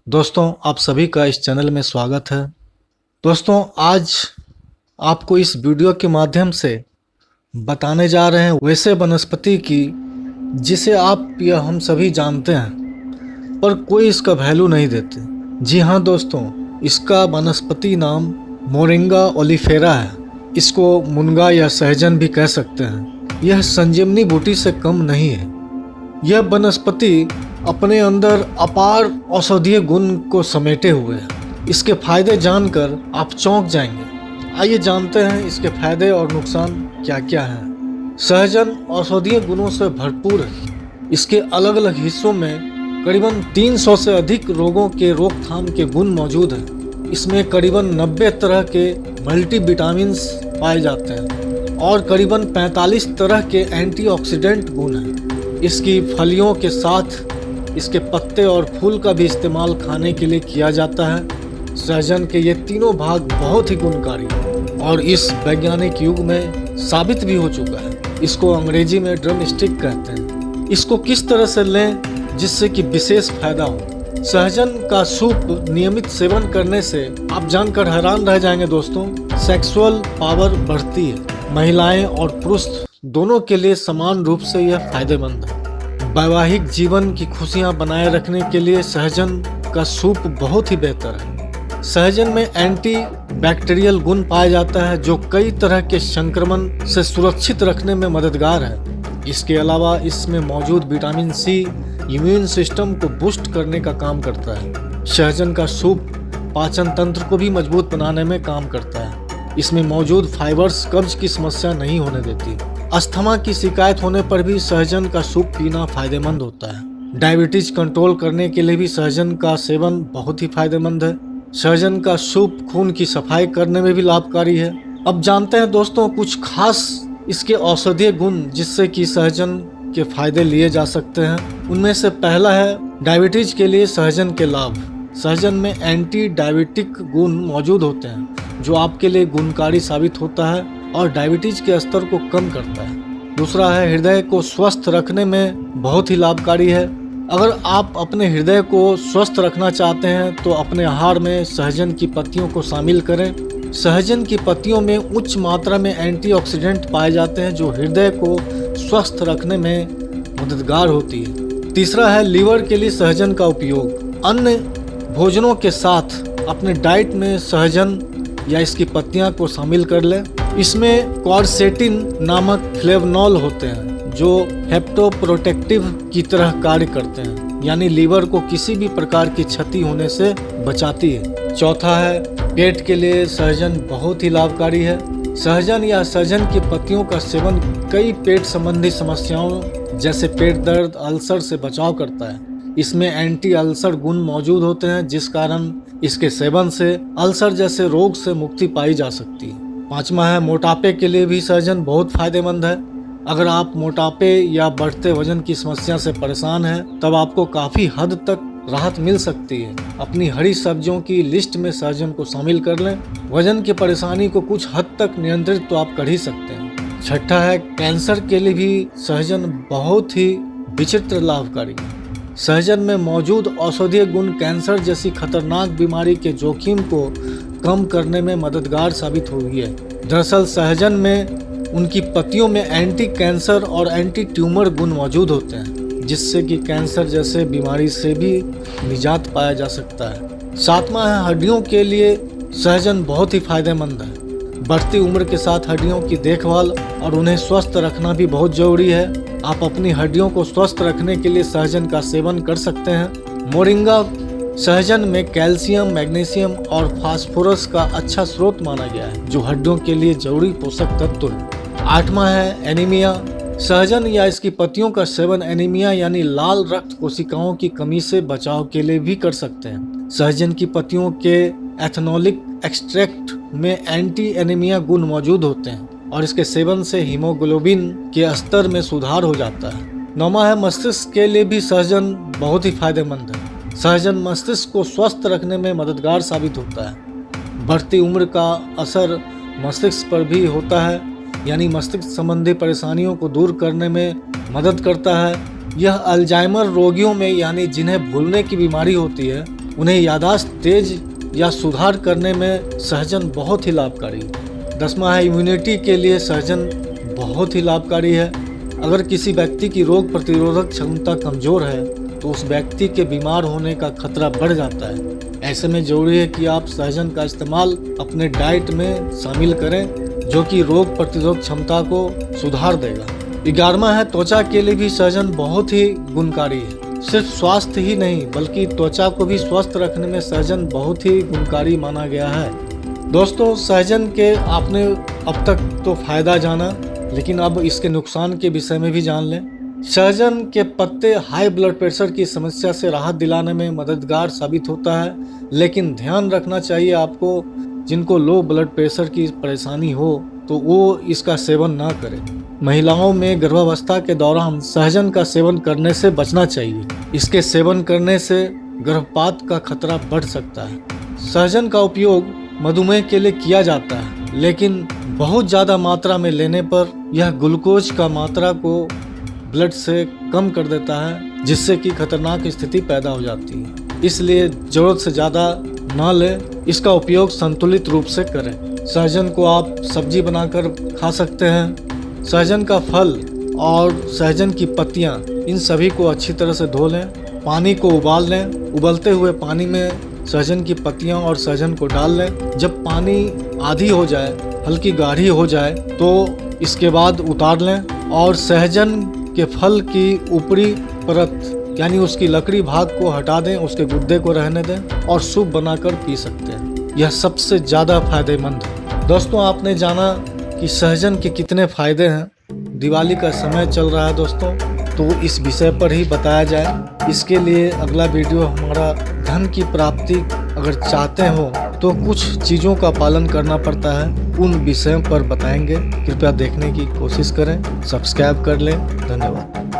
दोस्तों, आप सभी का इस चैनल में स्वागत है। दोस्तों, आज आपको इस वीडियो के माध्यम से बताने जा रहे हैं वैसे वनस्पति की जिसे आप या हम सभी जानते हैं, पर कोई इसका वैल्यू नहीं देते। जी हाँ दोस्तों, इसका वनस्पति नाम मोरिंगा ओलिफेरा है। इसको मुनगा या सहजन भी कह सकते हैं। यह संजीवनी बूटी से कम नहीं है। यह वनस्पति अपने अंदर अपार औषधीय गुण को समेटे हुए है। इसके फायदे जानकर आप चौंक जाएंगे। आइए जानते हैं इसके फायदे और नुकसान क्या क्या हैं। सहजन औषधीय गुणों से भरपूर है। इसके अलग अलग हिस्सों में करीबन 300 से अधिक रोगों के रोकथाम के गुण मौजूद हैं। इसमें करीबन 90 तरह के मल्टीविटामिन्स पाए जाते हैं और करीबन 45 तरह के एंटीऑक्सीडेंट गुण हैं। इसकी फलियों के साथ इसके पत्ते और फूल का भी इस्तेमाल खाने के लिए किया जाता है। सहजन के ये तीनों भाग बहुत ही गुणकारी हैं और इस वैज्ञानिक युग में साबित भी हो चुका है। इसको अंग्रेजी में ड्रम स्टिक कहते हैं। इसको किस तरह से लें जिससे कि विशेष फायदा हो। सहजन का सूप नियमित सेवन करने से आप जानकर हैरान रह जाएंगे दोस्तों, सेक्सुअल पावर बढ़ती है। महिलाएं और पुरुष दोनों के लिए समान रूप से यह फायदेमंद है। वैवाहिक जीवन की खुशियां बनाए रखने के लिए सहजन का सूप बहुत ही बेहतर है। सहजन में एंटी बैक्टीरियल गुण पाया जाता है जो कई तरह के संक्रमण से सुरक्षित रखने में मददगार है। इसके अलावा इसमें मौजूद विटामिन सी इम्यून सिस्टम को बूस्ट करने का काम करता है। सहजन का सूप पाचन तंत्र को भी मजबूत बनाने में काम करता है। इसमें मौजूद फाइबर्स कब्ज की समस्या नहीं होने देती। अस्थमा की शिकायत होने पर भी सहजन का सूप पीना फायदेमंद होता है। डायबिटीज कंट्रोल करने के लिए भी सहजन का सेवन बहुत ही फायदेमंद है। सहजन का सूप खून की सफाई करने में भी लाभकारी है। अब जानते हैं दोस्तों कुछ खास इसके औषधीय गुण जिससे कि सहजन के फायदे लिए जा सकते हैं। उनमें से पहला है डायबिटीज के लिए सहजन के लाभ। सहजन में एंटी डायबिटिक गुण मौजूद होते हैं जो आपके लिए गुणकारी साबित होता है और डायबिटीज के स्तर को कम करता है। दूसरा है हृदय को स्वस्थ रखने में बहुत ही लाभकारी है। अगर आप अपने हृदय को स्वस्थ रखना चाहते हैं तो अपने आहार में सहजन की पत्तियों को शामिल करें। सहजन की पत्तियों में उच्च मात्रा में एंटीऑक्सीडेंट पाए जाते हैं जो हृदय को स्वस्थ रखने में मददगार होती है। तीसरा है लीवर के लिए सहजन का उपयोग। अन्य भोजनों के साथ अपने डाइट में सहजन या इसकी पत्तियां को शामिल कर लें। इसमें क्वारसेटिन नामक फ्लेवनॉल होते हैं जो हेप्टोप्रोटेक्टिव की तरह कार्य करते हैं, यानी लीवर को किसी भी प्रकार की क्षति होने से बचाती है। चौथा है पेट के लिए सहजन बहुत ही लाभकारी है। सहजन या सहजन की पत्तियों का सेवन कई पेट संबंधी समस्याओं जैसे पेट दर्द, अल्सर से बचाव करता है। इसमें एंटी अल्सर गुण मौजूद होते हैं जिस कारण इसके सेवन से अल्सर जैसे रोग से मुक्ति पाई जा सकती है। पांचवा है मोटापे के लिए भी सहजन बहुत फायदेमंद है। अगर आप मोटापे या बढ़ते वजन की समस्या से परेशान हैं तब आपको काफ़ी हद तक राहत मिल सकती है। अपनी हरी सब्जियों की लिस्ट में सहजन को शामिल कर लें। वजन की परेशानी को कुछ हद तक नियंत्रित तो आप कर ही सकते हैं। छठा है कैंसर के लिए भी सहजन बहुत ही विचित्र लाभकारी है। सहजन में मौजूद औषधीय गुण कैंसर जैसी खतरनाक बीमारी के जोखिम को कम करने में मददगार साबित हुई है। दरअसल सहजन में उनकी पत्तियों में एंटी कैंसर और एंटी ट्यूमर गुण मौजूद होते हैं जिससे कि कैंसर जैसे बीमारी से भी निजात पाया जा सकता है। सातवां है हड्डियों के लिए सहजन बहुत ही फायदेमंद है। बढ़ती उम्र के साथ हड्डियों की देखभाल और उन्हें स्वस्थ रखना भी बहुत जरूरी है। आप अपनी हड्डियों को स्वस्थ रखने के लिए सहजन का सेवन कर सकते हैं। मोरिंगा सहजन में कैल्शियम, मैग्नीशियम और फास्फोरस का अच्छा स्रोत माना गया है जो हड्डियों के लिए जरूरी पोषक तत्व है। आठवां है एनीमिया। सहजन या इसकी पत्तियों का सेवन एनीमिया यानी लाल रक्त कोशिकाओं की कमी से बचाव के लिए भी कर सकते हैं। सहजन की पत्तियों के एथेनोलिक एक्सट्रैक्ट में एंटी एनीमिया गुण मौजूद होते हैं और इसके सेवन से हीमोग्लोबिन के स्तर में सुधार हो जाता है। नौवां है मस्तिष्क के लिए भी सहजन बहुत ही फायदेमंद है। सहजन मस्तिष्क को स्वस्थ रखने में मददगार साबित होता है। बढ़ती उम्र का असर मस्तिष्क पर भी होता है, यानी मस्तिष्क संबंधी परेशानियों को दूर करने में मदद करता है। यह अल्जाइमर रोगियों में यानी जिन्हें भूलने की बीमारी होती है उन्हें याददाश्त तेज या सुधार करने में सहजन बहुत ही लाभकारी है। 10वां है इम्यूनिटी के लिए सहजन बहुत ही लाभकारी है। अगर किसी व्यक्ति की रोग प्रतिरोधक क्षमता कमज़ोर है तो उस व्यक्ति के बीमार होने का खतरा बढ़ जाता है। ऐसे में जरूरी है कि आप सहजन का इस्तेमाल अपने डाइट में शामिल करें, जो कि रोग प्रतिरोधक क्षमता को सुधार देगा। 11वां है त्वचा के लिए भी सहजन बहुत ही गुणकारी है। सिर्फ स्वास्थ्य ही नहीं बल्कि त्वचा को भी स्वस्थ रखने में सहजन बहुत ही गुणकारी माना गया है। दोस्तों, सहजन के आपने अब तक तो फायदा जाना, लेकिन अब इसके नुकसान के विषय में भी जान लें। सहजन के पत्ते हाई ब्लड प्रेशर की समस्या से राहत दिलाने में मददगार साबित होता है, लेकिन ध्यान रखना चाहिए आपको, जिनको लो ब्लड प्रेशर की परेशानी हो तो वो इसका सेवन ना करें। महिलाओं में गर्भावस्था के दौरान सहजन का सेवन करने से बचना चाहिए। इसके सेवन करने से गर्भपात का खतरा बढ़ सकता है। सहजन का उपयोग मधुमेह के लिए किया जाता है, लेकिन बहुत ज़्यादा मात्रा में लेने पर यह ग्लूकोज का मात्रा को ब्लड से कम कर देता है, जिससे कि खतरनाक स्थिति पैदा हो जाती है। इसलिए ज़रूरत से ज़्यादा ना लें, इसका उपयोग संतुलित रूप से करें। सहजन को आप सब्जी बनाकर खा सकते हैं। सहजन का फल और सहजन की पत्तियां, इन सभी को अच्छी तरह से धो लें, पानी को उबाल लें। उबलते हुए पानी में सहजन की पत्तियां और सहजन को डाल लें। जब पानी आधी हो जाए, हल्की गाढ़ी हो जाए, तो इसके बाद उतार लें और सहजन के फल की ऊपरी परत यानी उसकी लकड़ी भाग को हटा दें, उसके गुद्दे को रहने दें और सूप बनाकर पी सकते हैं। यह सबसे ज़्यादा फायदेमंद है। दोस्तों, आपने जाना कि सहजन के कितने फायदे हैं। दिवाली का समय चल रहा है दोस्तों, तो इस विषय पर ही बताया जाए। इसके लिए अगला वीडियो हमारा धन की प्राप्ति अगर चाहते हो तो कुछ चीज़ों का पालन करना पड़ता है, उन विषयों पर बताएंगे। कृपया देखने की कोशिश करें, सब्सक्राइब कर लें। धन्यवाद।